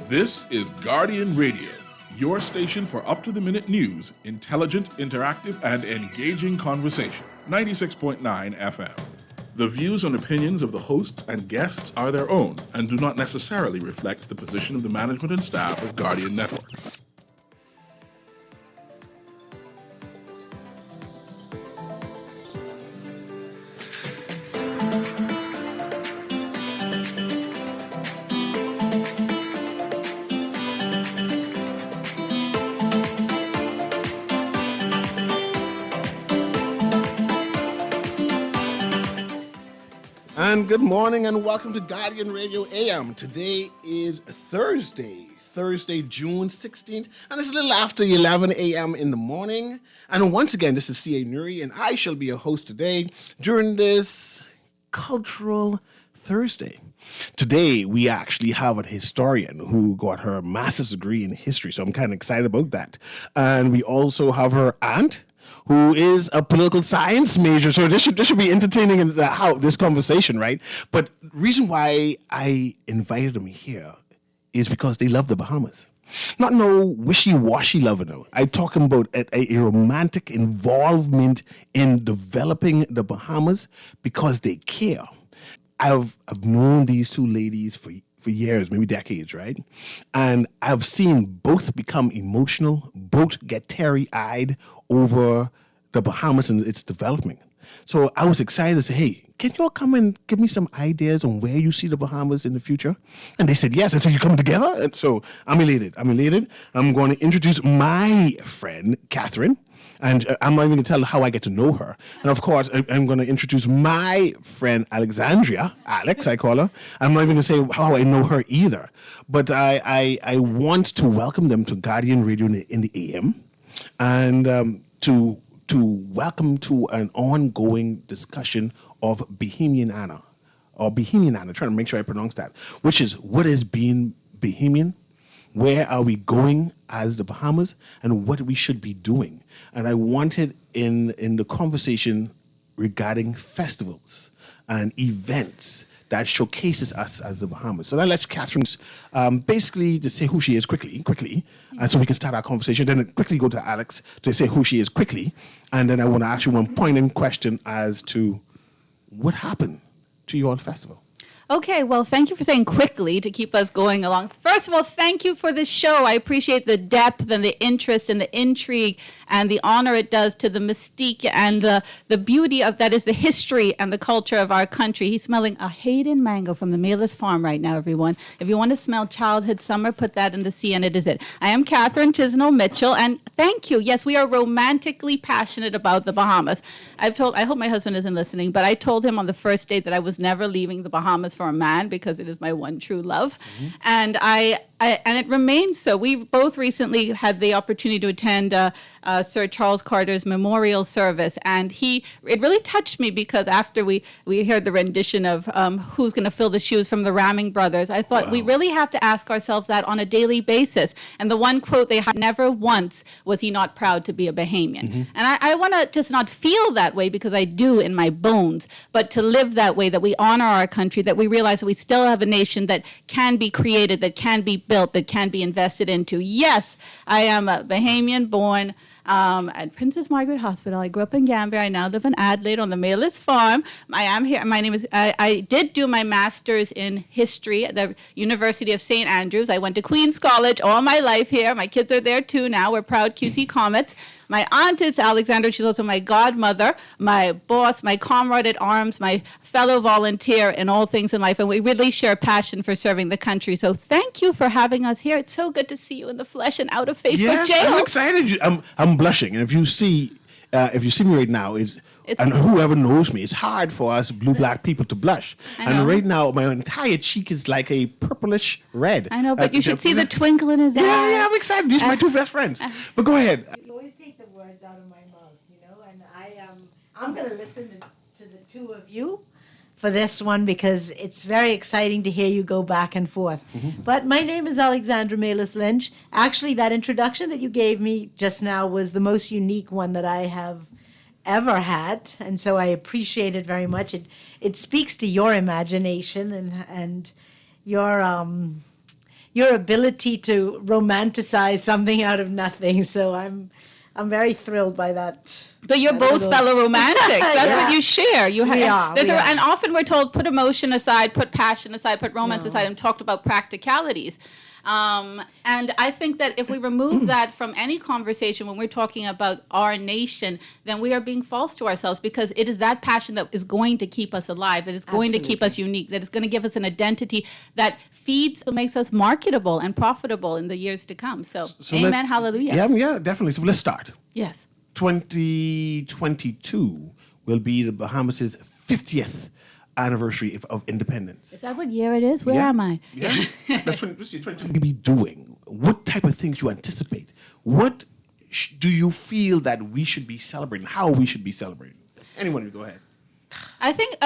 This is Guardian Radio, your station for up-to-the-minute news, intelligent, interactive, and engaging conversation. 96.9 FM. The views and opinions of the hosts and guests are their own and do not necessarily reflect the position of the management and staff of Guardian Network. And good morning and welcome to Guardian Radio AM. Today is Thursday, June 16th, and it's a little after 11 a.m. in the morning. And once again, this is C.A. Nuri, and I shall be your host today during this Cultural Thursday. Today, we actually have a historian who got her master's degree in history, so I'm kind of excited about that. And we also have her aunt, who is a political science major. So this should be entertaining in how this conversation, right? But the reason why I invited them here is because they love the Bahamas. Not no wishy-washy love, no. I'm talking about a romantic involvement in developing the Bahamas because they care. I've known these two ladies for years, maybe decades, right? And I've seen both become emotional, both get teary-eyed over the Bahamas and its development. So I was excited to say, hey, can you all come and give me some ideas on where you see the Bahamas in the future? And they said, yes. I said, you coming together? And so I'm elated. I'm going to introduce my friend, Catherine. And I'm not even going to tell how I get to know her. And of course, I'm going to introduce my friend Alexandria, Alex, I call her. I'm not even going to say how I know her either. But I want to welcome them to Guardian Radio in the AM and to welcome to an ongoing discussion of Bahamian Anna, trying to make sure I pronounce that, which is what is being Bahamian, where are we going as the Bahamas, and what we should be doing. And I wanted in the conversation regarding festivals and events that showcases us as the Bahamas. So I'll let Catherine basically to say who she is quickly, and so we can start our conversation. Then quickly go to Alex to say who she is quickly, and then I want to ask you one pointed question as to what happened to your festival. Okay, well, thank you for saying quickly to keep us going along. First of all, thank you for the show. I appreciate the depth and the interest and the intrigue and the honor it does to the mystique and the beauty of that is the history and the culture of our country. He's smelling a Hayden mango from the Mayless Farm right now, everyone. If you want to smell childhood summer, put that in the sea, and it is it. I am Catherine Chisnell Mitchell, and thank you. Yes, we are romantically passionate about the Bahamas. I hope my husband isn't listening, but I told him on the first date that I was never leaving the Bahamas for a man because it is my one true love. Mm-hmm. And and it remains so. We both recently had the opportunity to attend Sir Charles Carter's memorial service, and it really touched me because after we heard the rendition of Who's Going to Fill the Shoes from the Ramming Brothers, I thought we really have to ask ourselves that on a daily basis. And the one quote they had, never once was he not proud to be a Bahamian. Mm-hmm. And I want to just not feel that way because I do in my bones, but to live that way, that we honor our country, that we realize that we still have a nation that can be created, that can be built, that can be invested into. Yes, I am a Bahamian born at Princess Margaret Hospital. I grew up in Gambia. I now live in Adelaide on the Mayless Farm. I am here. My name is, I did do my master's in history at the University of St. Andrews. I went to Queen's College all my life here. My kids are there too now. We're proud QC Comets. My aunt is Alexandra. She's also my godmother, my boss, my comrade at arms, my fellow volunteer in all things in life. And we really share passion for serving the country. So thank you for having us here. It's so good to see you in the flesh and out of Facebook jail. I'm excited. I'm blushing. And if you see me right now, and whoever knows me, it's hard for us black people to blush. And right now, my entire cheek is like a purplish red. I know, but you should see the twinkle in his eye. Yeah, I'm excited. These are my two best friends. But go ahead. You always take the words out of my mouth, and I'm going to listen to the two of you for this one because it's very exciting to hear you go back and forth. Mm-hmm. But my name is Alexandra Mayless Lynch. Actually, that introduction that you gave me just now was the most unique one that I have ever had, and so I appreciate it very much. It speaks to your imagination and your your ability to romanticize something out of nothing. So I'm very thrilled by that. But you're that both little- fellow romantics. That's Yeah. what you share. You We are, we are. And often we're told put emotion aside, put passion aside, put romance aside, and talked about practicalities. And I think that if we remove that from any conversation when we're talking about our nation, then we are being false to ourselves, because it is that passion that is going to keep us alive, that is going to keep us unique, that is going to give us an identity that feeds, makes us marketable and profitable in the years to come. So amen, hallelujah. Yeah, definitely. So let's start. Yes. 2022 will be the Bahamas' 50th anniversary of independence. Is that what year it is? Where am I? Yeah, that's when this year 2022 will be doing. What type of things you anticipate? What do you feel that we should be celebrating? How we should be celebrating? Anyone, you go ahead. I think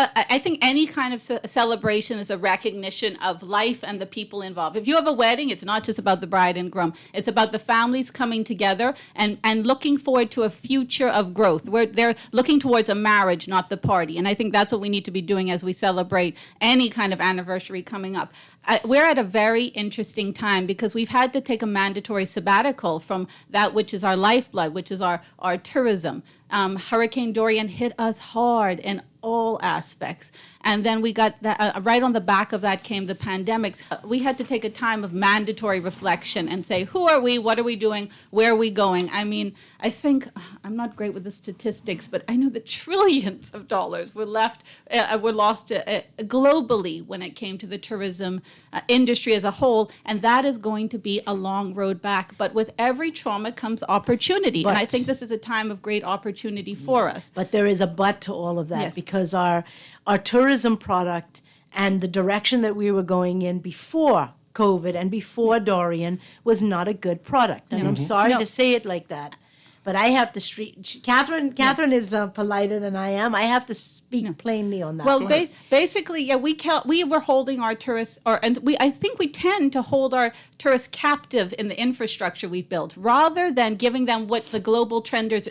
any kind of celebration is a recognition of life and the people involved. If you have a wedding, it's not just about the bride and groom. It's about the families coming together and looking forward to a future of growth, where they're looking towards a marriage, not the party. And I think that's what we need to be doing as we celebrate any kind of anniversary coming up. We're at a very interesting time, because we've had to take a mandatory sabbatical from that which is our lifeblood, which is our tourism. Hurricane Dorian hit us hard in all aspects. And then we got that, right on the back of that came the pandemics. We had to take a time of mandatory reflection and say, who are we? What are we doing? Where are we going? I mean, I think, I'm not great with the statistics, but I know that trillions of dollars were lost globally when it came to the tourism industry as a whole. And that is going to be a long road back. But with every trauma comes opportunity. And I think this is a time of great opportunity for us. But there is a but to all of that, Yes. because our tourism product and the direction that we were going in before COVID and before Dorian was not a good product. And I'm sorry to say it like that, but I have to Catherine is politer than I am. I have to speak plainly on that. Well, basically, yeah, we were holding our tourists, I think we tend to hold our tourists captive in the infrastructure we've built, rather than giving them what the global trends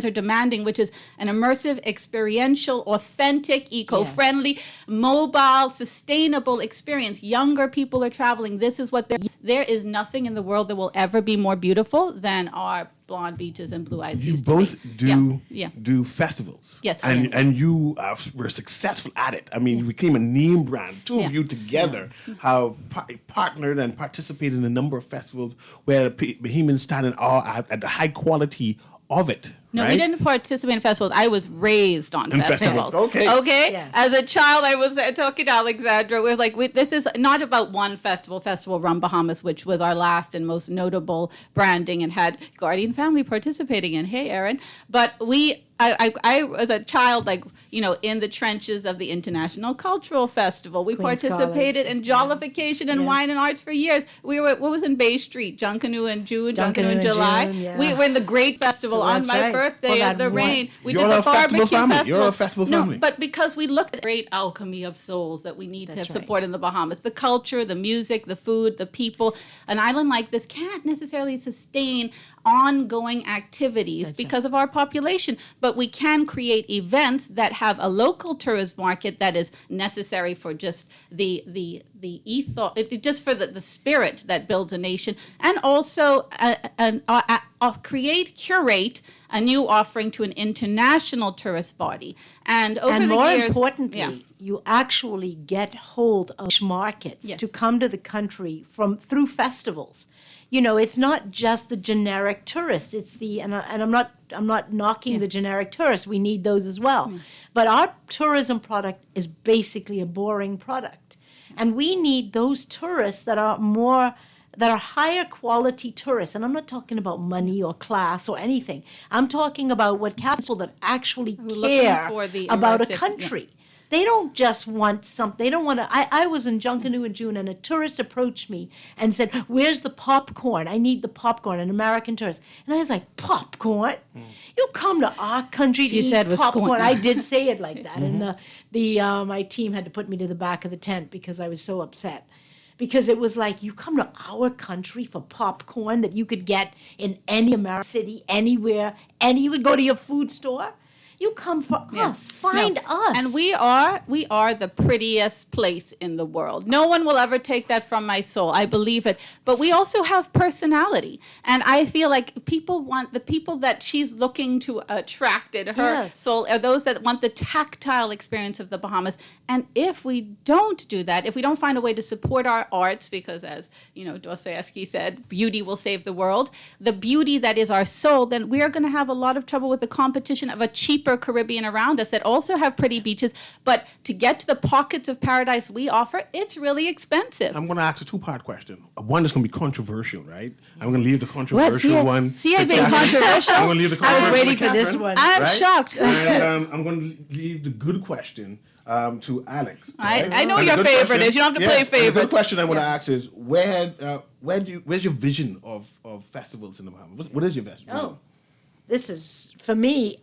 are demanding, which is an immersive, experiential, authentic, eco-friendly, mobile, sustainable experience. Younger people are traveling. This is what there is nothing in the world that will ever be more beautiful than our blonde beaches and blue-eyed seas. You both do festivals. Yes. And you were successful at it. I mean, you became a name brand. Two of you together have partnered and participated in a number of festivals where Bahamians stand in awe at the high quality of it. No, right? we didn't participate in festivals. I was raised on festivals. Okay. Okay? Yes. As a child, I was talking to Alexandra. We were like, this is not about one festival, Festival Rum Bahamas, which was our last and most notable branding and had Guardian family participating in. Hey, Erin. But I was a child, in the trenches of the International Cultural Festival. We Queen's participated College. in Jollification and Wine and Arts for years. We were, what was in Bay Street? Junkanoo in June, Junkanoo in July. June, yeah. We were in the Great Festival So on that's my right. birthday Well, of the that rain. We You're did a the festival barbecue family. festival. You're a festival family. No, but because we looked at the great alchemy of souls that we need to That's support in the Bahamas. The culture, the music, the food, the people. An island like this can't necessarily sustain ongoing activities because of our population, but we can create events that have a local tourist market that is necessary for just the ethos, just for the spirit that builds a nation, and also curate a new offering to an international tourist body. And over the more years, importantly, you actually get hold of markets to come to the country through festivals. It's not just the generic tourist. It's and I'm not knocking the generic tourist. We need those as well. But our tourism product is basically a boring product. And we need those tourists that are higher quality tourists. And I'm not talking about money or class or anything. I'm talking about people that actually care about a country. They don't just want something. They don't want to. I was in Junkanoo in June, and a tourist approached me and said, "Where's the popcorn? I need the popcorn." An American tourist, and I was like, "Popcorn? You come to our country to eat popcorn?" I did say it like that, and my team had to put me to the back of the tent because I was so upset. Because it was like, you come to our country for popcorn that you could get in any American city, anywhere, and you would go to your food store. You come for us. Find us. And we are the prettiest place in the world. No one will ever take that from my soul. I believe it. But we also have personality. And I feel like people want the people that she's looking to attract in her soul are those that want the tactile experience of the Bahamas. And if we don't do that, if we don't find a way to support our arts, because as Dostoevsky said, beauty will save the world, the beauty that is our soul, then we are going to have a lot of trouble with the competition of a cheaper Caribbean around us that also have pretty beaches. But to get to the pockets of paradise we offer, it's really expensive. I'm going to ask a two-part question. One is going to be controversial, right? I'm going to leave the controversial one. See, I've been controversial. I'm going to leave the I was controversial waiting to for this Catherine, one. I'm right? shocked. And I'm going to leave the good question to Alex. Right? I know And your the good favorite question- is. You don't have to yes, play and the favorites. good question I want to ask is where's your vision of festivals in the Bahamas? What is your vision? Oh, this is, for me,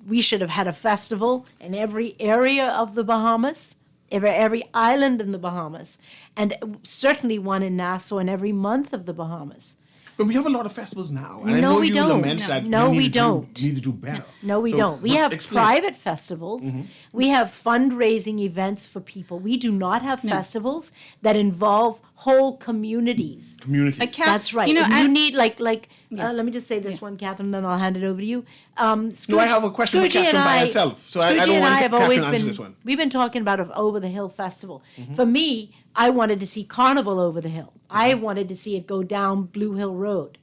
we should have had a festival in every area of the Bahamas, every island in the Bahamas, and certainly one in Nassau in every month of the Bahamas. But we have a lot of festivals now. And I No, know we you don't. lament that No, we we need to don't. need to do better. No, we So, don't. We what- have explain. private festivals. We have fundraising events for people. We do not have festivals that involve whole communities. Community. That's right. You know, and you and- need let me just say this one, Catherine, then I'll hand it over to you. No, I have a question for Catherine by herself, so I Scrooge don't and want I have Catherine always to answer been. this one. We've been talking about an Over the Hill festival. For me, I wanted to see Carnival over the hill. I wanted to see it go down Blue Hill Road.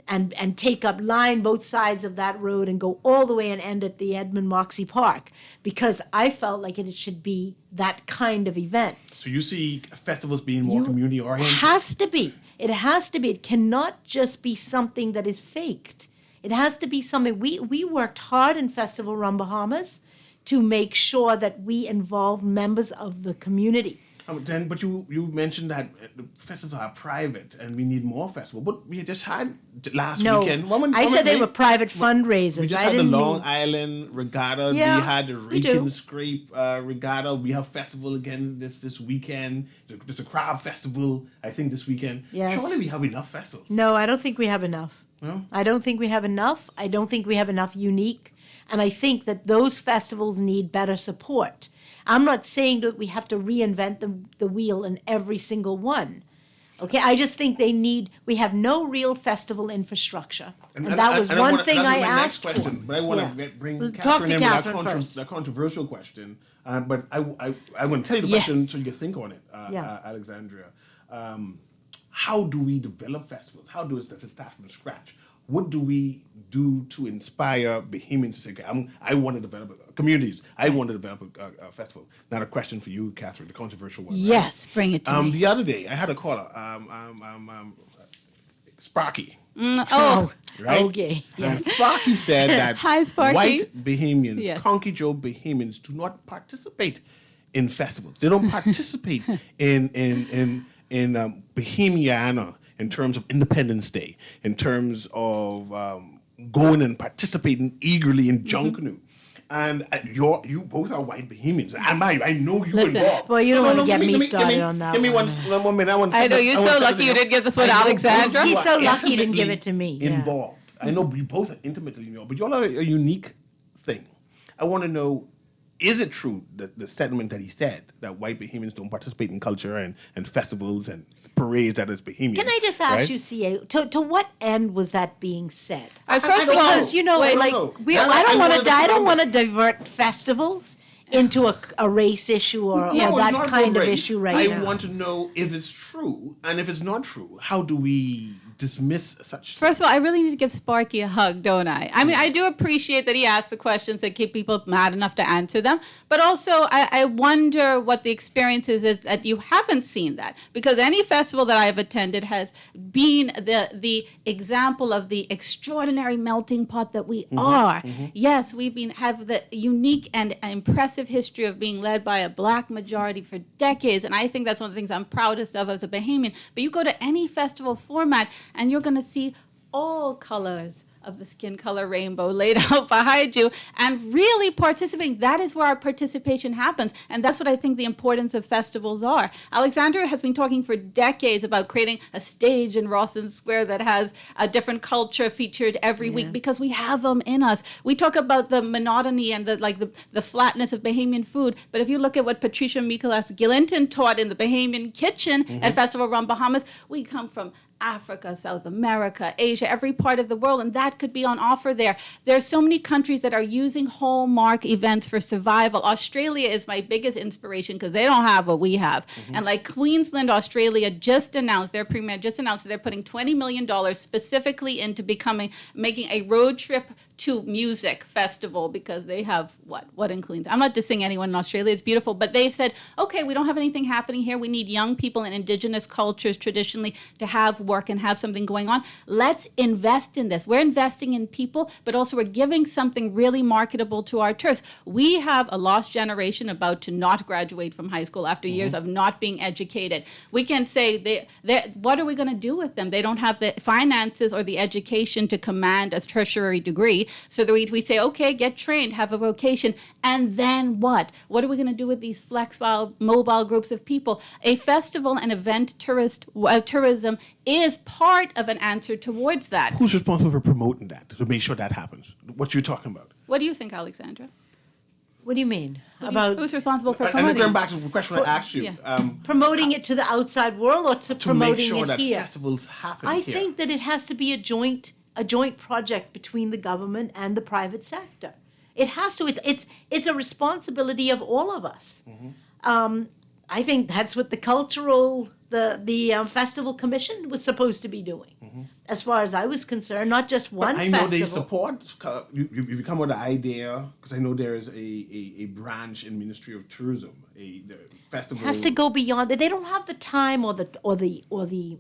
And take up line both sides of that road and go all the way and end at the Edmund Moxie Park, because I felt like it should be that kind of event. So you see festivals being more community It oriented? has to be. It has to be. It cannot just be something that is faked. It has to be something. We worked hard in Festival Run Bahamas to make sure that we involved members of the community. But you mentioned that the festivals are private and we need more festivals. But we just had last weekend. I said they were private fundraisers. We just I had the didn't Long mean. Island Regatta. Yeah, we had the we do. Rake and Scrape Regatta. We have festival again this weekend. There's a crab festival, I think, this weekend. Yes. Surely we have enough festivals. No, I don't think we have enough. No? I don't think we have enough. I don't think we have enough unique. And I think that those festivals need better support. I'm not saying that we have to reinvent the wheel in every single one. Okay, I just think we have no real festival infrastructure. And that was one thing I asked for. That's my next question, but I want to bring Well, talk Catherine to in with Catherine first. that controversial question. But I want to tell you the Yes. question so you can think on it, Alexandria. How do we develop festivals? How does it start from scratch? What do we do to inspire Bahamians to say, okay, I want to develop communities. I want to develop a festival. Not a question for you, Catherine, the controversial one. right? Yes, bring it to me. The other day, I had a caller, Sparky. Oh, Right? Okay. And Sparky said that Hi, Sparky. white Bahamians, Yes. Conky Joe Bahamians, do not participate in festivals. They don't participate in Bahamiana in terms of Independence Day, in terms of going and participating eagerly in Junkanoo. And you both are white Bahamians. I know you Listen, involved. Well, you don't want to get give me started on that Give me one. one minute. I know, you're so lucky you didn't give this one to Alexandra. He's so lucky he didn't give it to me. Yeah. Involved. I know we both are intimately involved, but y'all are a unique thing. I want to know, is it true that the statement that he said that white Bahamians don't participate in culture and festivals and parades that is Bahamian? Can I just ask right? you, CA, to what end was that being said? First of all, Because wait, I don't want to divert festivals into a race issue or No, it's that not kind about of race. issue right now. I want to know if it's true, and if it's not true, how do we dismiss such? First of all, I really need to give Sparky a hug, don't I? I mean, I do appreciate that he asks the questions that keep people mad enough to answer them. But also, I wonder what the experience is that you haven't seen that. Because any festival that I have attended has been the example of the extraordinary melting pot that we are. Yes, have the unique and impressive history of being led by a black majority for decades. And I think that's one of the things I'm proudest of as a Bahamian. But you go to any festival format, and you're going to see all colors of the skin color rainbow laid out behind you and really participating. That is where our participation happens. And that's what I think the importance of festivals are. Alexandra has been talking for decades about creating a stage in Rawson Square that has a different culture featured every week because we have them in us. We talk about the monotony and the flatness of Bahamian food, but if you look at what Patricia Mikolas Gillinton taught in the Bahamian kitchen at Festival Rum Bahamas, we come from Africa, South America, Asia, every part of the world, and that could be on offer there. There are so many countries that are using hallmark events for survival. Australia is my biggest inspiration because they don't have what we have. And like Queensland, Australia just announced, their premier just announced that they're putting $20 million specifically into making a road trip to music festival because they have what in Queensland? I'm not dissing anyone in Australia, it's beautiful, but they've said, okay, we don't have anything happening here. We need young people and indigenous cultures traditionally to have work and have something going on. Let's invest in this. We're investing in people, but also we're giving something really marketable to our tourists. We have a lost generation about to not graduate from high school after years of not being educated. We can say, what are we going to do with them? They don't have the finances or the education to command a tertiary degree. So we say, okay, get trained, have a vocation, and then what? What are we going to do with these flexible, mobile groups of people? A festival and event tourism is part of an answer towards that. Who's responsible for promoting that, to make sure that happens? What you're talking about? What do you think, Alexandra? What do you mean? Who's responsible for And promoting? going back to the question I asked you. Yes. Promoting it to the outside world or to To promoting make sure it that here? festivals happen I here. think that it has to be a joint project between the government and the private sector. It has to. It's a responsibility of all of us. I think that's what the festival commission was supposed to be doing, as far as I was concerned. Not just one I know festival. they support. You come with an idea, because I know there is a branch in Ministry of Tourism, the festival. It has to go beyond that. They don't have the time or the.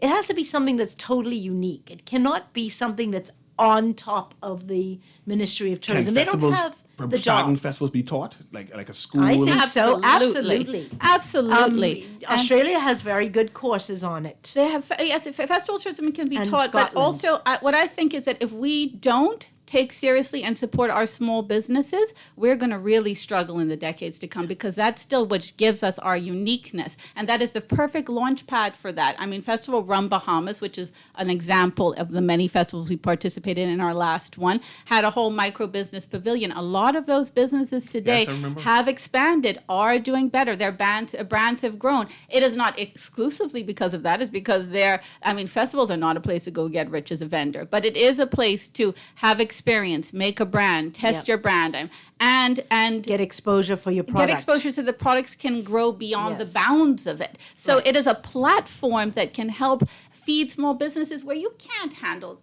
It has to be something that's totally unique. It cannot be something that's on top of the Ministry of Tourism. They don't have the starting job. festivals be taught like a school. I think so. Absolutely. Absolutely. And Australia has very good courses on it. they have, yes, festival tourism can be And taught, Scotland. but also what I think is that if we don't take seriously and support our small businesses, we're going to really struggle in the decades to come, because that's still what gives us our uniqueness. And that is the perfect launch pad for that. I mean, Festival Rum Bahamas, which is an example of the many festivals we participated in our last one, had a whole micro business pavilion. A lot of those businesses today Yes, I remember. have expanded, are doing better. Their brands have grown. It is not exclusively because of that. It's because festivals are not a place to go get rich as a vendor, but it is a place to have experience, make a brand, test Yep. your brand, and Get exposure for your product. get exposure so the products can grow beyond the Yes. bounds of it. So Right. it is a platform that can help feed small businesses where you can't handle,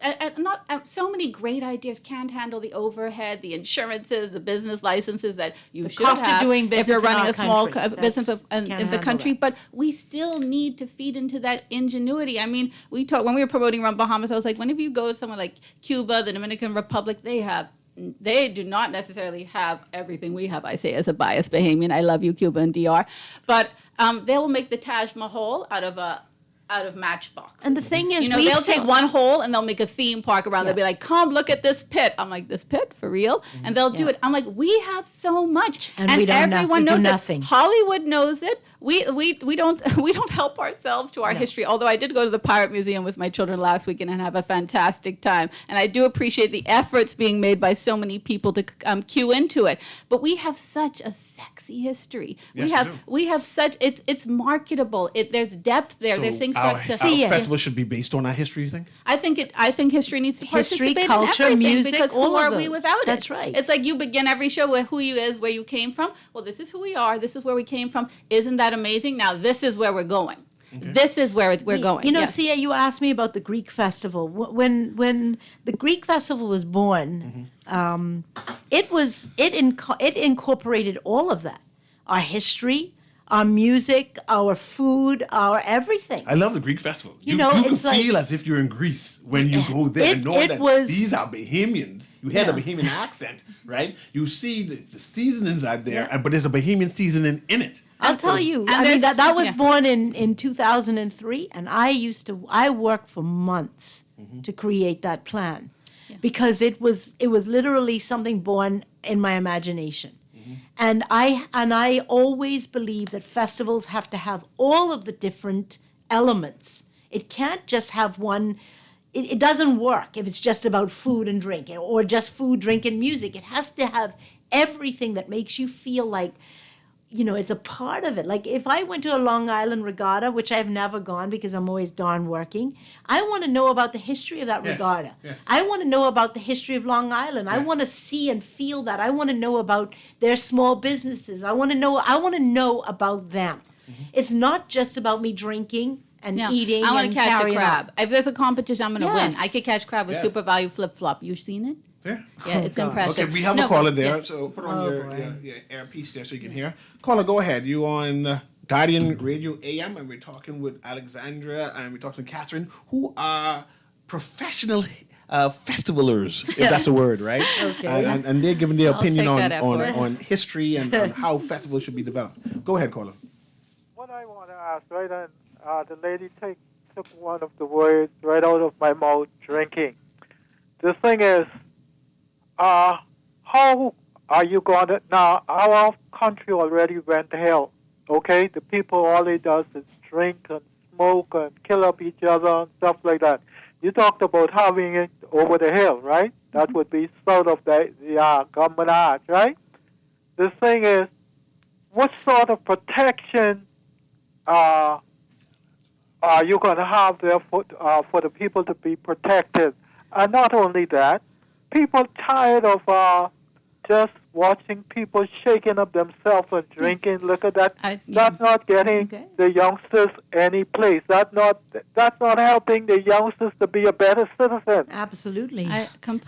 so many great ideas can't handle the overhead, the insurances, the business licenses that you should cost of have doing if business you're in running our a small country. business in Can't the handle country. that. But we still need to feed into that ingenuity. I mean, when we were promoting Rum Bahamas, I was like, whenever you go to somewhere like Cuba, the Dominican Republic, they do not necessarily have everything we have. I say as a biased Bahamian, I love you, Cuba and DR, but they will make the Taj Mahal out of matchbox. And the thing is, They'll take one hole and they'll make a theme park around. Yeah. They'll be like, "Come look at this pit." I'm like, "This pit for real?" And they'll do Yeah. it. I'm like, "We have so much, And we don't know- everyone we do knows nothing. it. Hollywood knows it. We don't help ourselves to our history. Although I did go to the Pirate Museum with my children last weekend and have a fantastic time, and I do appreciate the efforts being made by so many people to cue into it. But we have such a sexy history. Yes, we have such it's marketable. There's depth there. There's things for us to See Our it. festival should be based on our history, you think? I think history needs to History, participate culture, in everything, music, because all who of are we those. without it? That's right. It's like you begin every show with who you is, where you came from. Well, this is who we are. This is where we came from. Isn't that amazing? Now this is where we're going. This is where we're going. You know, Yes. Sia, you asked me about the Greek festival. When the Greek festival was born, it incorporated all of that: our history, our music, our food, our everything. I love the Greek festival. You know, you it's can like- feel as if you're in Greece when you go there, It- knowing it that was- these are Bahamians. You hear Yeah. the Bahamian accent, right? You see the seasonings out there, Yeah. but there's a Bahamian seasoning in it. I'll tell you. And I mean, there's- that was yeah. born in 2003, and I worked for months to create that plan. because it was literally something born in my imagination. And I always believe that festivals have to have all of the different elements. It can't just have one. It doesn't work if it's just about food and drink, or just food, drink, and music. It has to have everything that makes you feel like, it's a part of it. Like if I went to a Long Island regatta, which I've never gone because I'm always darn working, I want to know about the history of that regatta. Yes. I want to know about the history of Long Island. I want to see and feel that. I want to know about their small businesses. I want to know about them. It's not just about me drinking and eating. I want and to catch a crab. on. If there's a competition, I'm going to win. I could catch crab with Super Value Flip Flop. You've seen it? Yeah, it's impressive. Okay, we have a caller there, so put on your earpiece there so you can hear. Caller, go ahead. You on Guardian Radio AM, and we're talking with Alexandra, and we're talking to Catherine, who are professional festivalers, if that's a word, right? Okay. And they're giving their opinion on history and on how festivals should be developed. Go ahead, caller. What I want to ask, right, and the lady took one of the words right out of my mouth, drinking. The thing is, how are you going to... Now, our country already went to hell, okay? The people, all they does is drink and smoke and kill up each other and stuff like that. You talked about having it over the hill, right? That would be south of the government arch, right? The thing is, what sort of protection are you going to have there for the people to be protected? And not only that, people tired of just watching people shaking up themselves and drinking liquor. That's not getting the youngsters any place. That's not helping the youngsters to be a better citizen. Absolutely.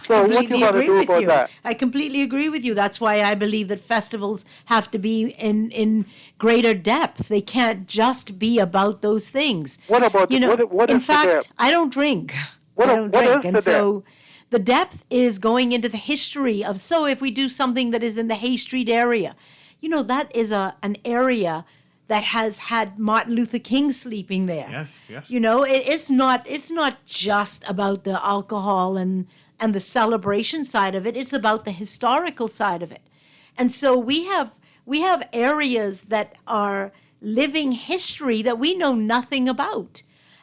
So what you going to do about that? I completely agree with you. That's why I believe that festivals have to be in greater depth. They can't just be about those things. What about what in is fact, the depth? I don't drink. What don't drink, is the so. The depth is going into the history of, so if we do something that is in the Hay Street area, that is an area that has had Martin Luther King sleeping there. Yes. It's not just about the alcohol and the celebration side of it. It's about the historical side of it. And so we have areas that are living history that we know nothing about.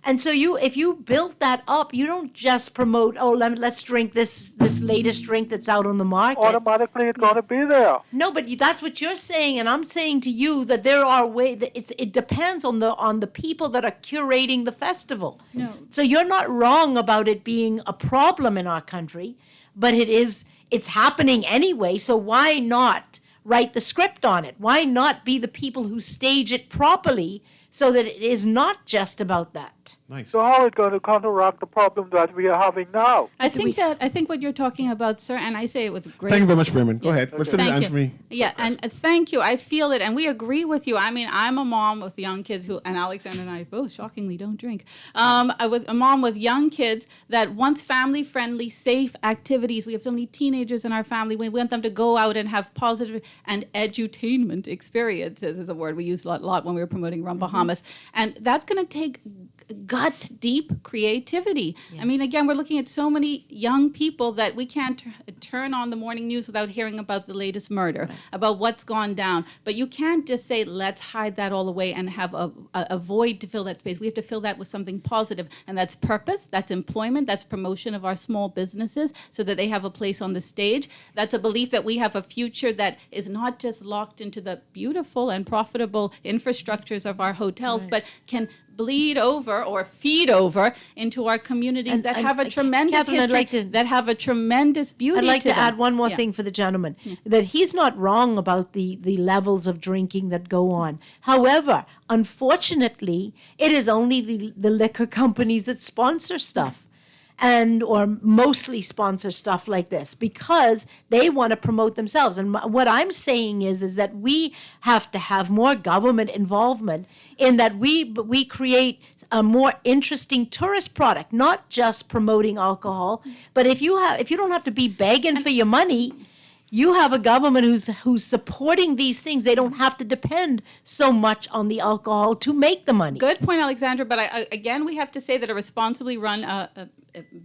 And so if you built that up, you don't just promote, let's drink this latest drink that's out on the market. Automatically it's going to be there. No, but that's what you're saying, and I'm saying to you that there are ways. It depends on the people that are curating the festival. No. So you're not wrong about it being a problem in our country, but it's happening anyway. So why not write the script on it? Why not be the people who stage it properly so that it is not just about that? Nice. So how is it going to counteract the problem that we are having now? I think what you're talking about, sir, and I say it with great... Thank you very much, Bremen. Go ahead. But finish answer me. Yeah, and thank you. I feel it, and we agree with you. I mean, I'm a mom with young kids and Alexander and I both shockingly don't drink. With a mom with young kids that wants family-friendly, safe activities. We have so many teenagers in our family. We want them to go out and have positive and edutainment experiences, is a word we use a lot when we were promoting Rum Bahamas. And that's going to take gut-deep creativity. Yes. I mean, again, we're looking at so many young people that we can't turn on the morning news without hearing about the latest murder, about what's gone down. But you can't just say, let's hide that all away and have a void to fill that space. We have to fill that with something positive, and that's purpose, that's employment, that's promotion of our small businesses so that they have a place on the stage. That's a belief that we have a future that is not just locked into the beautiful and profitable infrastructures of our hotels, but can bleed over or feed over into our communities that have a tremendous Catherine, history, that have a tremendous beauty. I'd like to them. add one more thing for the gentleman, that he's not wrong about the levels of drinking that go on. However, unfortunately, it is only the liquor companies that sponsor stuff. Or mostly sponsor stuff like this because they want to promote themselves. And what I'm saying is that we have to have more government involvement in that we create a more interesting tourist product, not just promoting alcohol. But if you don't have to be begging for your money, you have a government who's supporting these things. They don't have to depend so much on the alcohol to make the money. Good point, Alexandra. But again, we have to say that a responsibly run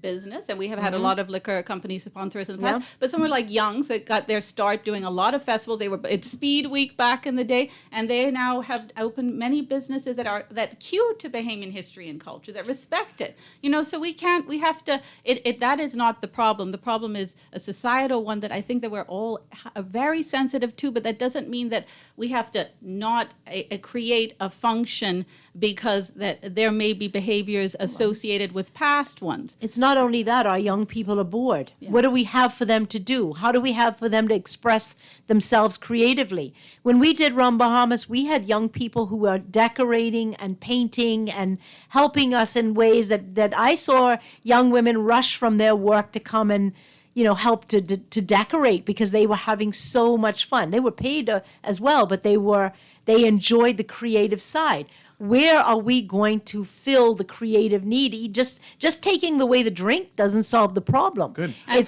business, and we have had a lot of liquor companies sponsor us in the past. But somewhere like Young's that got their start doing a lot of festivals. They were at Speed Week back in the day, and they now have opened many businesses that cue to Bahamian history and culture, that respect it. So we have to. That is not the problem. The problem is a societal one that I think that we're all very sensitive to, but that doesn't mean that we have to not create a function because that there may be behaviors associated with past ones. It's not only that, our young people are bored. Yeah. What do we have for them to do? How do we have for them to express themselves creatively? When we did Rum Bahamas, we had young people who were decorating and painting and helping us in ways that I saw young women rush from their work to come and help to decorate because they were having so much fun. They were paid as well, but they enjoyed the creative side. Where are we going to fill the creative need? Just taking away the drink doesn't solve the problem. Good. And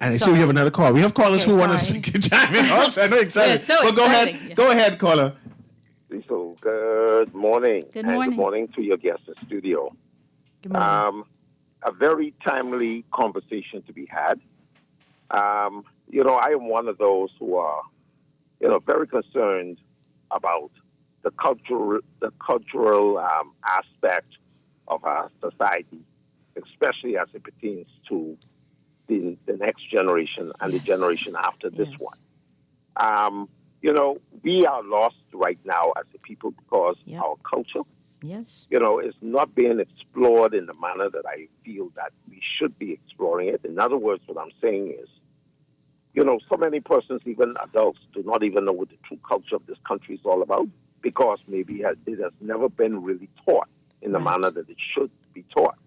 I see we have another call. We have callers who want to speak. Chime in also. I know excited. So well, exciting. Go ahead, caller. So good morning. Good morning. And good morning to your guest in studio. Good morning. A very timely conversation to be had. I am one of those who are, very concerned about the cultural aspect of our society, especially as it pertains to the next generation and the generation after this one. We are lost right now as a people because our culture, is not being explored in the manner that I feel that we should be exploring it. In other words, what I'm saying is, so many persons, even adults, do not even know what the true culture of this country is all about, because maybe it has never been really taught in the manner that it should be taught.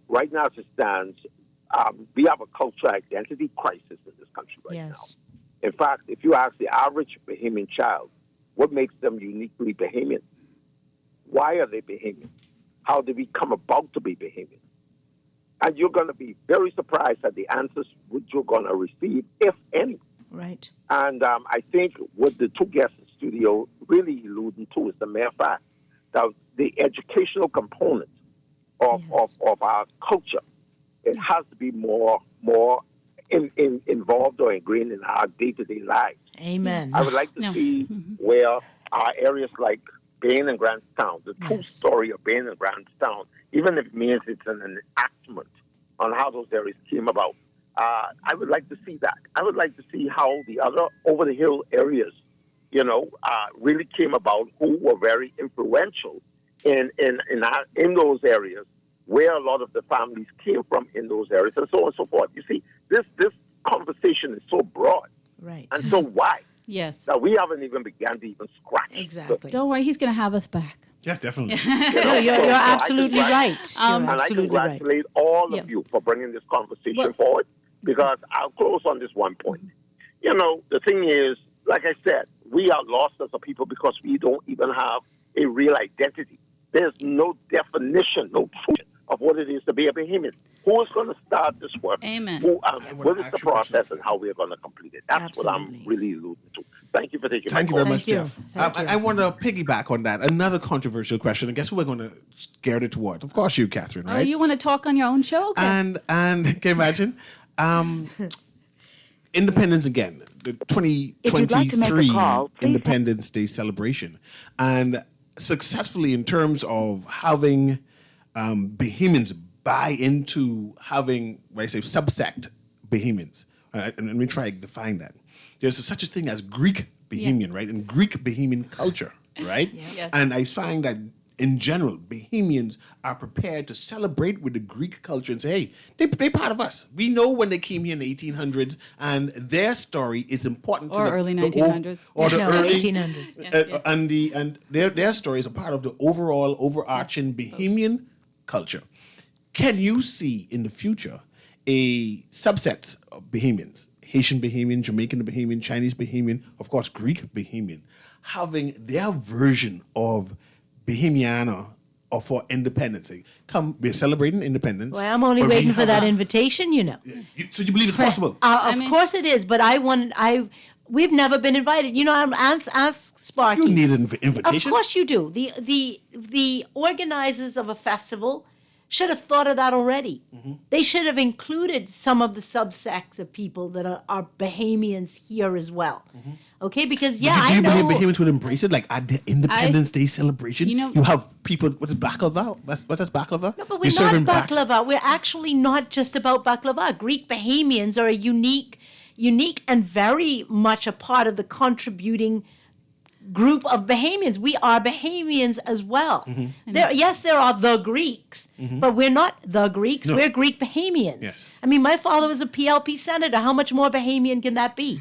Right now, as it stands, we have a cultural identity crisis in this country right now. In fact, if you ask the average Bahamian child, what makes them uniquely Bahamian? Why are they Bahamian? How did we come about to be Bahamian? And you're going to be very surprised at the answers which you're going to receive, if any. Right. And I think what the two guests in the studio really alluding to is the mere fact that the educational component of our culture, it has to be more involved or ingrained in our day-to-day lives. Amen. I would like to see where our areas like Bain and Grantstown, the true story of Bain and Grantstown, even if it means it's an enactment on how those areas came about. I would like to see that. I would like to see how the other over-the-hill areas, really came about, who were very influential in those areas, where a lot of the families came from in those areas, and so on and so forth. You see, this conversation is so broad and so wide. Yes. That we haven't even begun to even scratch. Exactly. Don't worry, he's going to have us back. Yeah, definitely. You're absolutely right. And I congratulate all of you for bringing this conversation forward, because I'll close on this one point. The thing is, like I said, we are lost as a people because we don't even have a real identity. There's no definition, no truth of what it is to be a Bahamian. Who is going to start this work? Amen. What is the process and how we're going to complete it? That's what I'm really alluding to. Thank you for taking my call. Thank you very much, Jeff. I want to piggyback on that. Another controversial question. And guess who we're going to scare it towards? Of course you, Catherine, right? Oh, you want to talk on your own show? Okay. And can you imagine? Independence again, the 2023 Independence Day celebration. And successfully in terms of having Bahamians buy into having, when I say subsect Bahamians, and let me try to define that. There's such a thing as Greek Bahamian, right? And Greek Bahamian culture, right? Yes. And I find that in general, Bahamians are prepared to celebrate with the Greek culture and say, hey, they're part of us. We know when they came here in the 1800s, and their story is important to early 1900s. The early 1800s. And their story is a part of the overall overarching Bahamian culture. Can you see in the future a subset of Bahamians, Haitian Bahamian, Jamaican Bahamian, Chinese Bahamian, of course Greek Bahamian, having their version of Bahamiana or for independence? Come, we're celebrating independence. Well, I'm only waiting for that invitation, So you believe it's possible? Of course it is, but we've never been invited. Ask Sparky. You need an invitation. Of course you do. The organizers of a festival should have thought of that already. They should have included some of the subsects of people that are Bahamians here as well. Okay, because Do you I know. believe Bahamians would embrace it? Like at the Independence Day celebration, you have people. What is baklava? What is baklava? No, but we're not baklava. We're actually not just about baklava. Greek Bahamians are a unique and very much a part of the contributing group of Bahamians. We are Bahamians as well. There are the Greeks, but we're not the Greeks. No. We're Greek Bahamians. Yes. I mean, my father was a PLP senator. How much more Bahamian can that be?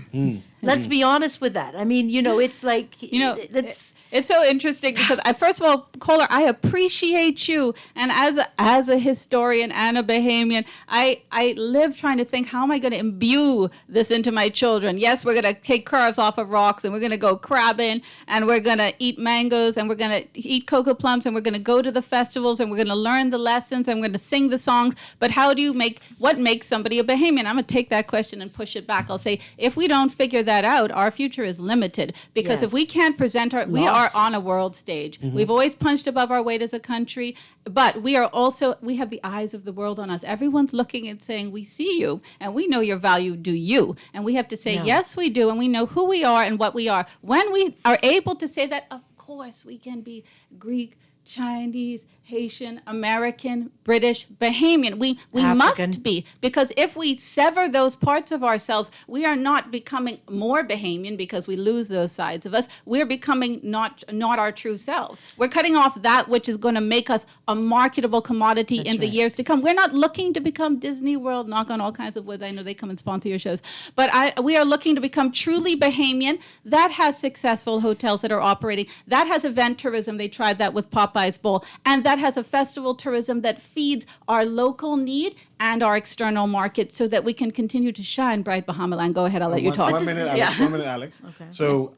Let's be honest with that. I mean, it's like, it's so interesting because first of all, Kohler, I appreciate you, and as a historian and a Bahamian, I live trying to think, how am I going to imbue this into my children? Yes, we're going to take curves off of rocks, and we're going to go crabbing, and we're going to eat mangoes, and we're going to eat cocoa plums, and we're going to go to the festivals, and we're going to learn the lessons, and we're going to sing the songs. But how do you what makes somebody a Bahamian? I'm going to take that question and push it back. I'll say, if we don't figure that out, our future is limited, because if we can't present we are on a world stage. We've always punched above our weight as a country, but we have the eyes of the world on us. Everyone's looking and saying, we see you and we know your value, do you? And we have to say, yes, we do, and we know who we are and what we are. When we are able to say that, of course we can be Greek, Chinese, Haitian, American, British, Bahamian. We must be, because if we sever those parts of ourselves, we are not becoming more Bahamian because we lose those sides of us. We're becoming not our true selves. We're cutting off that which is going to make us a marketable commodity in the years to come. We're not looking to become Disney World, knock on all kinds of wood. I know they come and sponsor your shows. But we are looking to become truly Bahamian. That has successful hotels that are operating. That has event tourism. They tried that with Popeye's Bowl. And that has a festival tourism that feeds our local need and our external market so that we can continue to shine bright Bahamian. Go ahead, I'll let you talk. 1 minute, Alex. 1 minute, Alex. Okay. So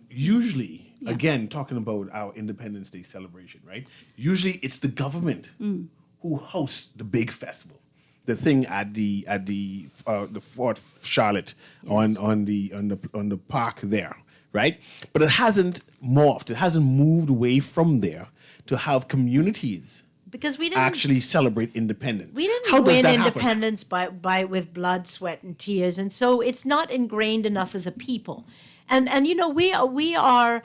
usually, again, talking about our Independence Day celebration, right? Usually it's the government who hosts the big festival. The thing at the Fort Charlotte on the park there, right? But it hasn't morphed. It hasn't moved away from there to have communities because we didn't actually celebrate independence. We didn't How win does that independence by with blood, sweat, and tears, and so it's not ingrained in us as a people. And we are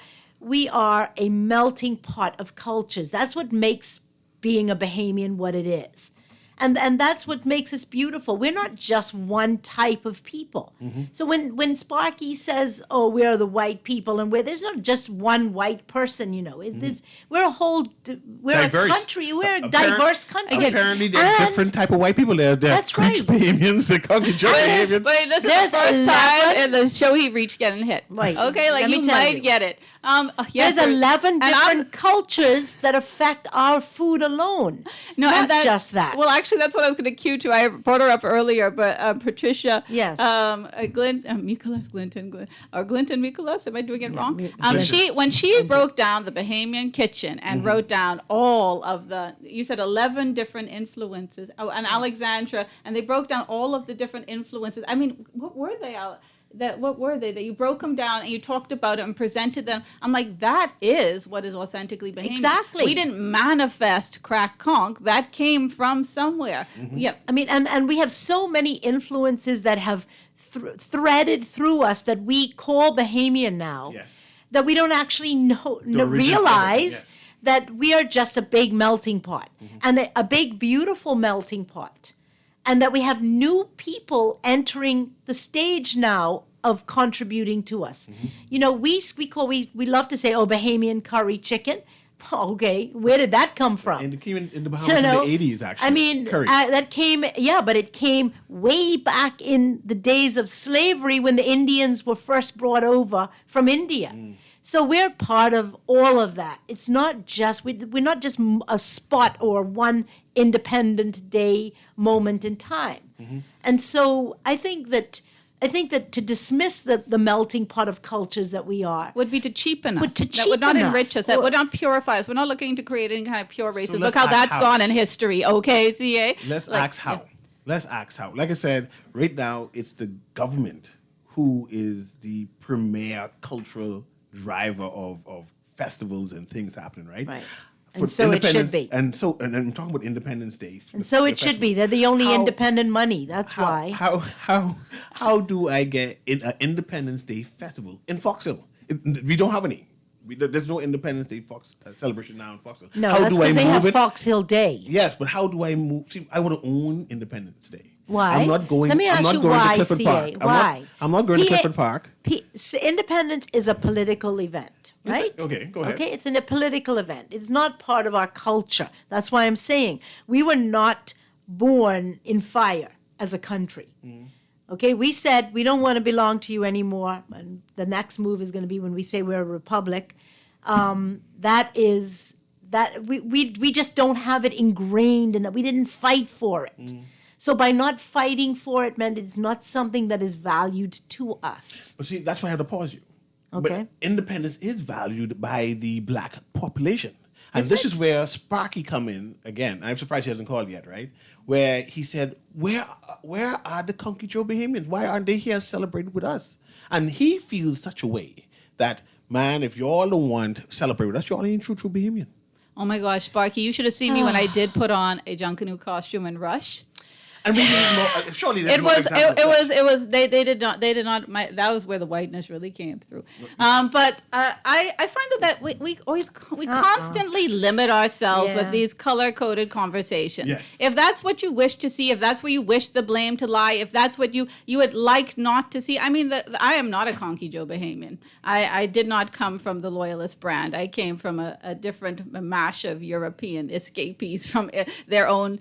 a melting pot of cultures. That's what makes being a Bahamian what it is. And that's what makes us beautiful. We're not just one type of people. So when Sparky says, "Oh, we're the white people," and there's not just one white person, we're a whole, diverse. A country, we're a diverse country. Apparently, there's different type of white people. That's right. Bahamians, the Caucasian Bahamians. Wait, this is the first time in the show he reached getting hit. Right. Okay, like you might get it. There's 11 different cultures that affect our food alone. No, not just that. Well, actually, that's what I was going to cue to. I brought her up earlier, but Patricia. Yes. Glinton Mikulas. Am I doing it wrong? When she broke down the Bahamian kitchen and wrote down all of you said 11 different influences. Oh, and Alexandra, and they broke down all of the different influences. I mean, what were they? What were they? That you broke them down and you talked about it and presented them. I'm like, that is what is authentically Bahamian. Exactly. We didn't manifest crack conch. That came from somewhere. Yep. I mean, and we have so many influences that have threaded through us that we call Bahamian now. Yes. That we don't actually realize that we are just a big melting pot and a big, beautiful melting pot. And that we have new people entering the stage now of contributing to us. We love to say, "Oh, Bahamian curry chicken." Okay, where did that come from? And it came in the Bahamas in the 80s, actually. I mean, that came, but it came way back in the days of slavery when the Indians were first brought over from India. So we're part of all of that. It's not just, we're not just a spot or one independent day moment in time. And so I think that to dismiss the melting pot of cultures that we are would be to cheapen us. That would not enrich us. That would not purify us. We're not looking to create any kind of pure racism. So look how that's gone in history. Okay, CA? Let's ask how. Let's ask how. Like I said, right now it's the government who is the premier cultural driver of festivals and things happening, right? And so it should independence- be. And I'm talking about Independence Day. And so it should be. They're the only How- independent money. That's why. How do I get an Independence Day festival in Fox Hill? We don't have any. There's no Independence Day celebration now in Fox Hill. No, how that's do I because they move have it? Fox Hill Day. Yes, but how do I move? See, I want to own Independence Day. Why? I'm not going. Let me ask I'm not you going why, to Clifford CA. Park. Why? I'm not going to P- Clifford Park. Independence is a political event, right? Okay, go ahead. Okay, it's a political event. It's not part of our culture. That's why I'm saying we were not born in fire as a country. Okay, we said we don't want to belong to you anymore. And the next move is going to be when we say we're a republic. That we just don't have it ingrained in it. We didn't fight for it. So by not fighting for it meant it's not something that is valued to us. But see, that's why I have to pause you. Okay. But independence is valued by the black population. And this is where Sparky come in again. I'm surprised he hasn't called yet, right? Where he said, where are the Conky Joe Bahamians? Why aren't they here celebrating with us? And he feels such a way that, man, if you all don't want to celebrate with us, you all ain't true Bahamian. Oh my gosh, Sparky, you should have seen me when I did put on a Junkanoo costume in Rush. And we need more, surely there's It more examples of that. they did not that was where the whiteness really came through. But I find that we constantly limit ourselves with these color-coded conversations. Yes. If that's what you wish to see, if that's where you wish the blame to lie, if that's what you would like not to see, I mean, I am not a Conky Joe Bahamian. I did not come from the Loyalist brand. I came from a different mash of European escapees from their own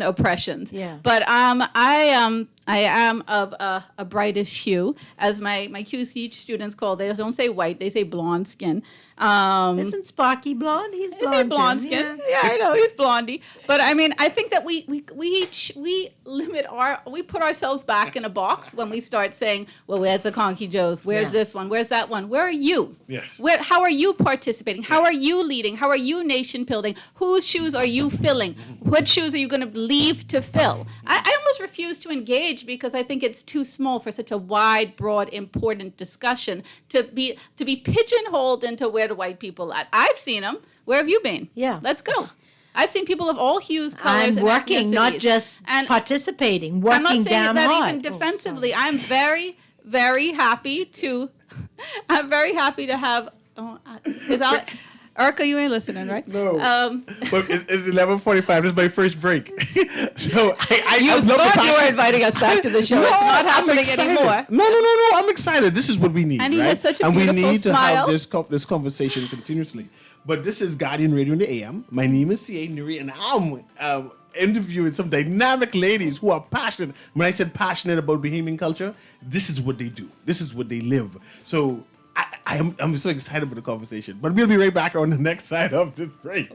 oppressions. Yeah. But I am of a brightish hue, as my QC students call. They don't say white; they say blonde skin. Isn't Sparky blonde? He's They blonde. say blonde too. skin. Yeah, I know he's blondie. But I mean, I think that we put ourselves back in a box when we start saying, well, where's the Conky Joes? Where's this one? Where's that one? Where are you? Yes. How are you participating? How are you leading? How are you nation building? Whose shoes are you filling? What shoes are you going to leave to fill? I almost refuse to engage because I think it's too small for such a wide, broad, important discussion to be pigeonholed into where the white people at. I've seen them. Where have you been? Yeah. Let's go. I've seen people of all hues, colors, I'm and working, not ethnicities. just And participating. I'm Working not saying damn that hard. even defensively. I'm very, very happy to. I'm very happy to have. Erica, you ain't listening, right? No. But it's 11:45. This is my first break. So I You love the thought you passion. were inviting us back to the show. It's not I'm happening excited. anymore. No. I'm excited. This is what we need, And he right? has such a and we beautiful need smile. to have this conversation continuously. But this is Guardian Radio in the AM. My name is C.A. Nuri, and I'm interviewing some dynamic ladies who are passionate. When I said passionate about Bahamian culture, this is what they do. This is what they live. So I'm so excited about the conversation. But we'll be right back on the next side of this break.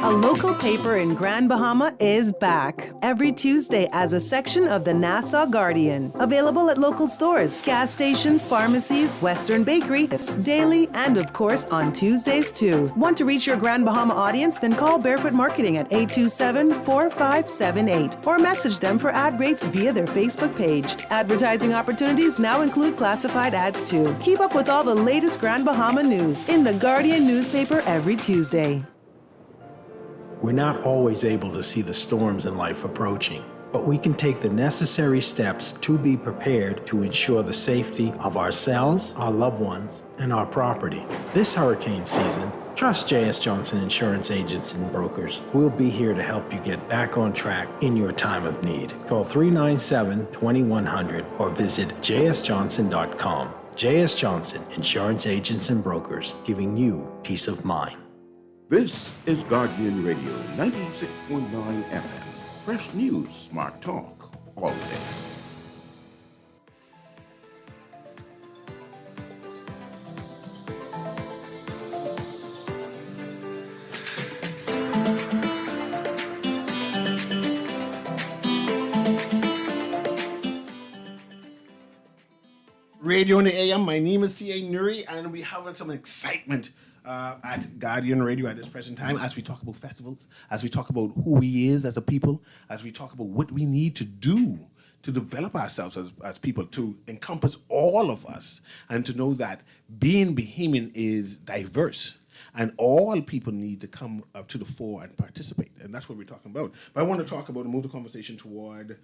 A local paper in Grand Bahama is back every Tuesday as a section of the Nassau Guardian. Available at local stores, gas stations, pharmacies, Western Bakery, daily, and of course on Tuesdays too. Want to reach your Grand Bahama audience? Then call Barefoot Marketing at 827-4578 or message them for ad rates via their Facebook page. Advertising opportunities now include classified ads too. Keep up with all the latest Grand Bahama news in the Guardian newspaper every Tuesday. We're not always able to see the storms in life approaching, but we can take the necessary steps to be prepared to ensure the safety of ourselves, our loved ones, and our property. This hurricane season, trust J.S. Johnson Insurance Agents and Brokers. We'll be here to help you get back on track in your time of need. Call 397-2100 or visit jsjohnson.com. J.S. Johnson Insurance Agents and Brokers, giving you peace of mind. This is Guardian Radio 96.9 FM. Fresh news, smart talk, all day. Radio in the AM. My name is C.A. Nuri, and we're having some excitement at Guardian Radio at this present time as we talk about festivals, as we talk about who we is as a people, as we talk about what we need to do to develop ourselves as people, to encompass all of us, and to know that being Bahamian is diverse. And all people need to come up to the fore and participate. And that's what we're talking about. But I want to talk about and move the conversation toward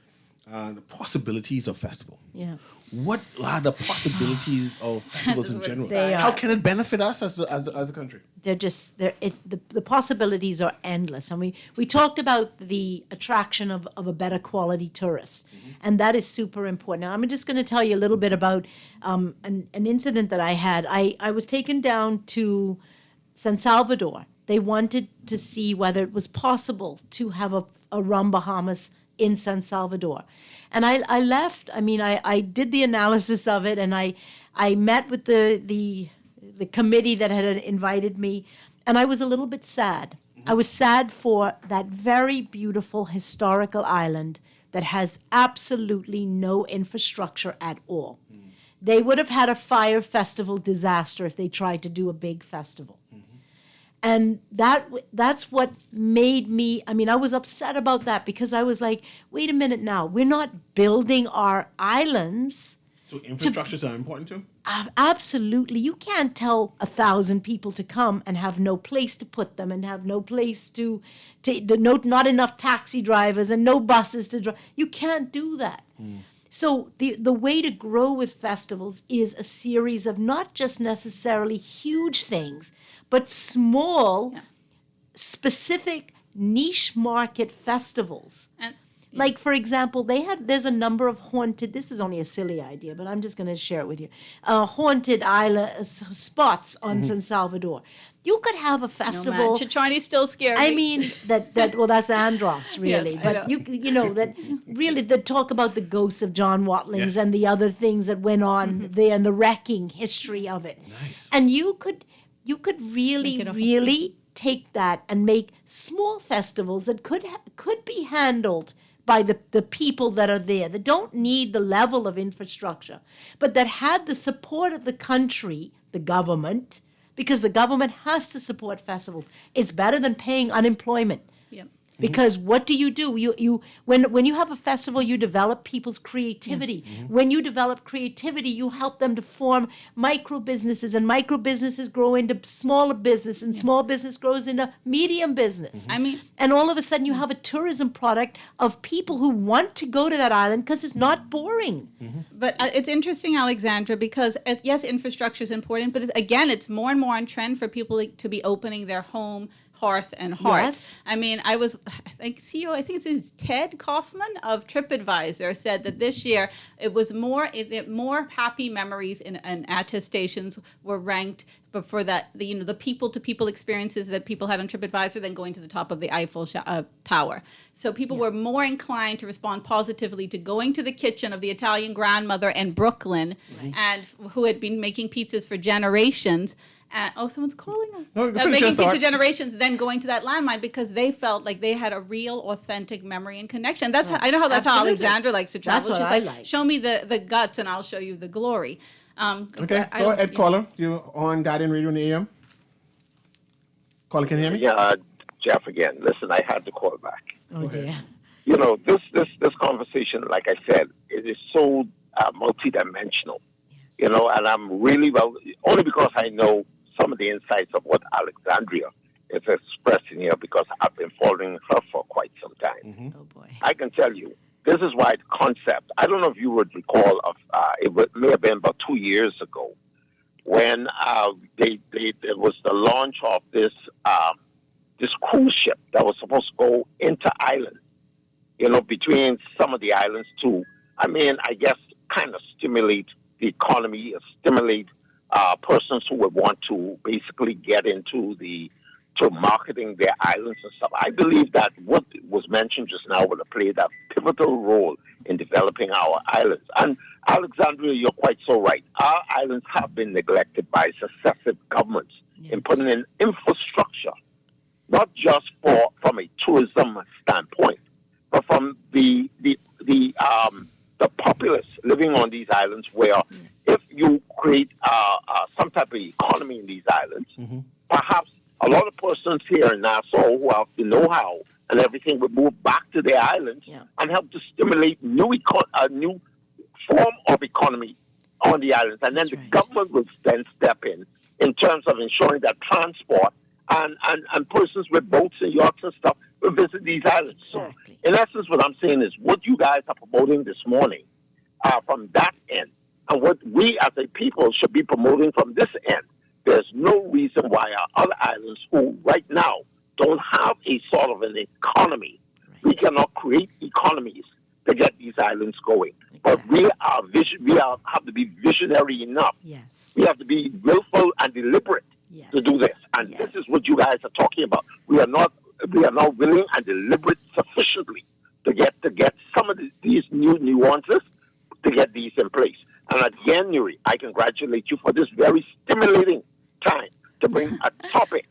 the possibilities of festival. Yeah. What are the possibilities of festivals in general? They How are. can it benefit us as a country? The possibilities are endless. And we talked about the attraction of a better quality tourist. And that is super important. Now, I'm just going to tell you a little bit about an incident that I had. I was taken down to San Salvador. They wanted to see whether it was possible to have a Rum Bahamas in San Salvador. And I left, I did the analysis of it, and I met with the committee that had invited me, and I was a little bit sad. I was sad for that very beautiful historical island that has absolutely no infrastructure at all. They would have had a fire festival disaster if they tried to do a big festival. And that's what made me, I was upset about that, because I was like, wait a minute now, we're not building our islands. So infrastructures are important too? Absolutely. You can't tell 1,000 people to come and have no place to put them, and have no place not enough taxi drivers and no buses to drive. You can't do that. So the way to grow with festivals is a series of not just necessarily huge things, but small, specific niche market festivals. Like, for example, there's a number of haunted, this is only a silly idea, but I'm just going to share it with you, haunted island spots on San Salvador. You could have a festival. Chicharni's still scary. Well, that's Andros, really. Yes, but that really, that talk about the ghosts of John Watlings and the other things that went on there, and the wrecking history of it. Nice. And you could really take that and make small festivals that could be handled by the people that are there, that don't need the level of infrastructure, but that had the support of the country, the government, because the government has to support festivals. It's better than paying unemployment. Yep. Because what do? You when you have a festival, you develop people's creativity. When you develop creativity, you help them to form micro businesses, and micro businesses grow into smaller business, and small business grows into medium business. And all of a sudden, you have a tourism product of people who want to go to that island because it's not boring. But it's interesting, Alexandra, because yes, infrastructure is important, but it's more and more on trend for people to be opening their home, hearth, and heart. Yes. I think his name is Ted Kaufman of TripAdvisor said that this year it was more happy memories and attestations were ranked, but for that the people-to-people experiences that people had on TripAdvisor than going to the top of the Eiffel Tower. So people were more inclined to respond positively to going to the kitchen of the Italian grandmother in Brooklyn, and who had been making pizzas for generations. Someone's calling us. No, making pizza generations, then going to that landmine, because they felt like they had a real, authentic memory and connection. That's I know how that's Absolutely. how Alexandra likes to travel. That's what She's I like. Show me the guts, and I'll show you the glory. Okay, go ahead, caller. You're on Guardian Radio in the AM. Caller, can you hear me? Yeah, Jeff again. Listen, I had to call back. Oh dear. This conversation, like I said, it is so multidimensional. And I'm really only because I know some of the insights of what Alexandria is expressing here, because I've been following her for quite some time. Oh boy. I can tell you, this is why the concept, I don't know if you would recall of, may have been about 2 years ago, when there was the launch of this cruise ship that was supposed to go into islands, between some of the islands to, I guess, kind of stimulate the economy, stimulate persons who would want to basically get into to marketing their islands and stuff. I believe that what was mentioned just now would have played a pivotal role in developing our islands. And Alexandria, you're quite so right. Our islands have been neglected by successive governments in putting in infrastructure, not just from a tourism standpoint, but from the populace living on these islands, where if you create some type of economy in these islands, perhaps a lot of persons here in Nassau who have the know-how and everything would move back to their islands and help to stimulate a new form of economy on the islands. And then the government will then step in terms of ensuring that transport and persons with boats and yachts and stuff will visit these islands. Exactly. So, in essence, what I'm saying is what you guys are promoting this morning from that end, and what we as a people should be promoting from this end. There's no reason why our other islands, who right now don't have a sort of an economy, we cannot create economies to get these islands going. But we have to be visionary enough. Yes. We have to be willful and deliberate to do this. And this is what you guys are talking about. We are not willing and deliberate sufficiently to get some of these new nuances to get these in place. And at January, I congratulate you for this very stimulating time to bring a topic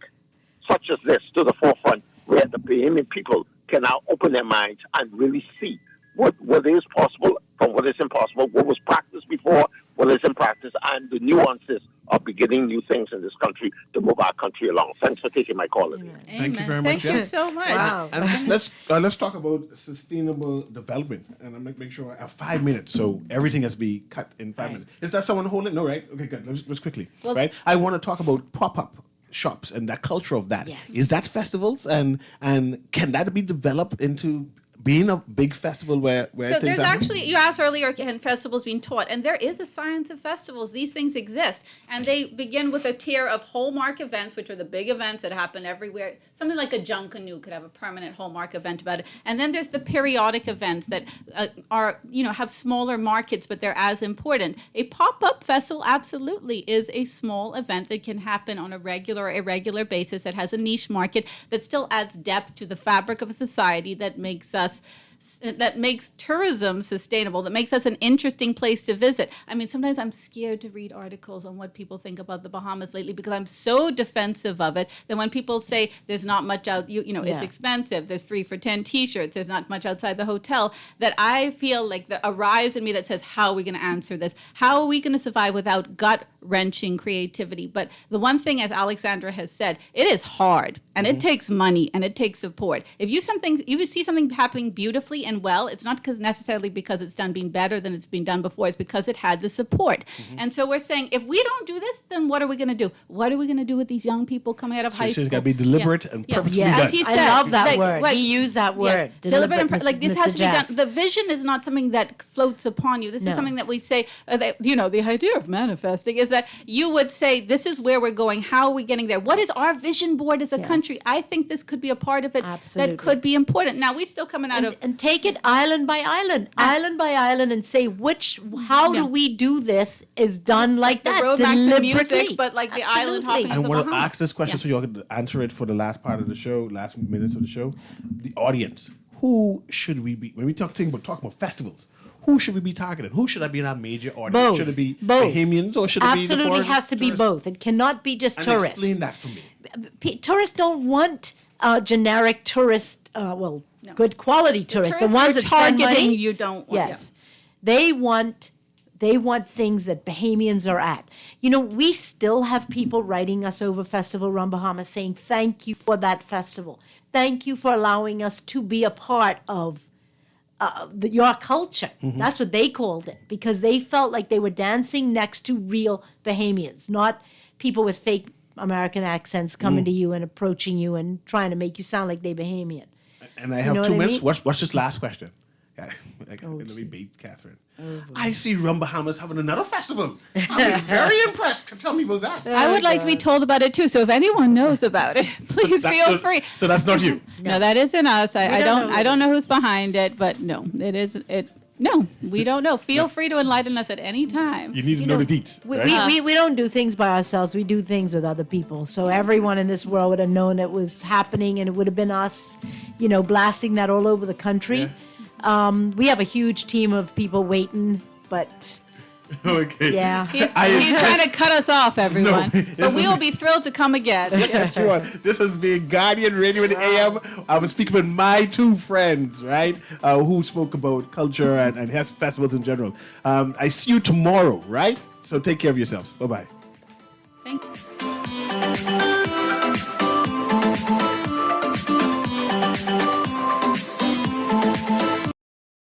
such as this to the forefront, where the Bahamian people can now open their minds and really see what is possible from what is impossible, what was practiced before, what is in practice, and the nuances of beginning new things in this country to move our country along. Thanks for taking my call. Amen. Thank you very much. Thank you so much. Wow. And let's talk about sustainable development. And I'm going to make sure I have 5 minutes, so everything has to be cut in 5 minutes. Is that someone holding? No, right? Okay, good. Let's quickly. Well, right? I want to talk about pop-up shops and that culture of that. Yes. Is that festivals, and can that be developed into being a big festival where So things there's happen? actually, you asked earlier, can festivals being taught? And there is a science of festivals. These things exist. And they begin with a tier of hallmark events, which are the big events that happen everywhere. Something like a Junkanoo could have a permanent hallmark event about it. And then there's the periodic events that have smaller markets, but they're as important. A pop-up festival absolutely is a small event that can happen on a regular or irregular basis that has a niche market that still adds depth to the fabric of a society that makes tourism sustainable, that makes us an interesting place to visit. I mean, sometimes I'm scared to read articles on what people think about the Bahamas lately because I'm so defensive of it that when people say there's not much out, it's expensive, there's 3 for $10 t-shirts, there's not much outside the hotel, that I feel like a rise in me that says, how are we going to answer this? How are we going to survive without gut-wrenching creativity? But the one thing, as Alexandra has said, it is hard and it takes money and it takes support. If you see something happening beautifully and well, it's not necessarily because it's being better than it's been done before. It's because it had the support. And so we're saying, if we don't do this, then what are we going to do? What are we going to do with these young people coming out of high school? It's got to be deliberate and purposefully done. As he said, I love that word. He used that word. Yes, deliberate and this has Mr. to be Jeff. done. The vision is not something that floats upon you. This is something that we say, the idea of manifesting is that you would say, this is where we're going. How are we getting there? What is our vision board as a country? I think this could be a part of it that could be important. Now, we still coming out and take it island by island, and say how do we do this is done like that, the road back to deliberately. music, but like the island hopping I of the want to Bahamas. ask this question so you all can answer it for the last part of the show, last minutes of the show. The audience, who should we be, when we talking about festivals, who should we be targeting? Who should I be in our major audience? Both. Should it be Both. Bahamians or should it be the Absolutely foreign has to be tourists? both. It cannot be just And tourists. explain that for me. Tourists don't want generic tourist, good quality tourists. The ones that spend targeting money. you don't want. Yes, they want things that Bahamians are at. We still have people writing us over Festival Run Bahamas saying, thank you for that festival. Thank you for allowing us to be a part of your culture. That's what they called it, because they felt like they were dancing next to real Bahamians, not people with fake American accents coming to you and approaching you and trying to make you sound like they Bahamian. And I have know 2 what I minutes. mean? Watch this last question. Let me bait Catherine. I see Rum Bahamas having another festival. I'm very impressed. Tell me about that. I would like to be told about it too. So if anyone knows about it, please feel free. So that's not you. No, that isn't us. I don't don't know know who's behind it, but no, it isn't. No, we don't know. Feel free to enlighten us at any time. You need to know the deets. Right? We don't do things by ourselves. We do things with other people. So everyone in this world would have known it was happening, and it would have been us, blasting that all over the country. We have a huge team of people waiting, but Okay. yeah. He's trying to cut us off, everyone. But we will be thrilled to come again. Sure. This has been Guardian Radio in the AM. I was speaking with my 2 friends, right, who spoke about culture and festivals in general. I see you tomorrow, right? So take care of yourselves. Bye-bye. Thank you.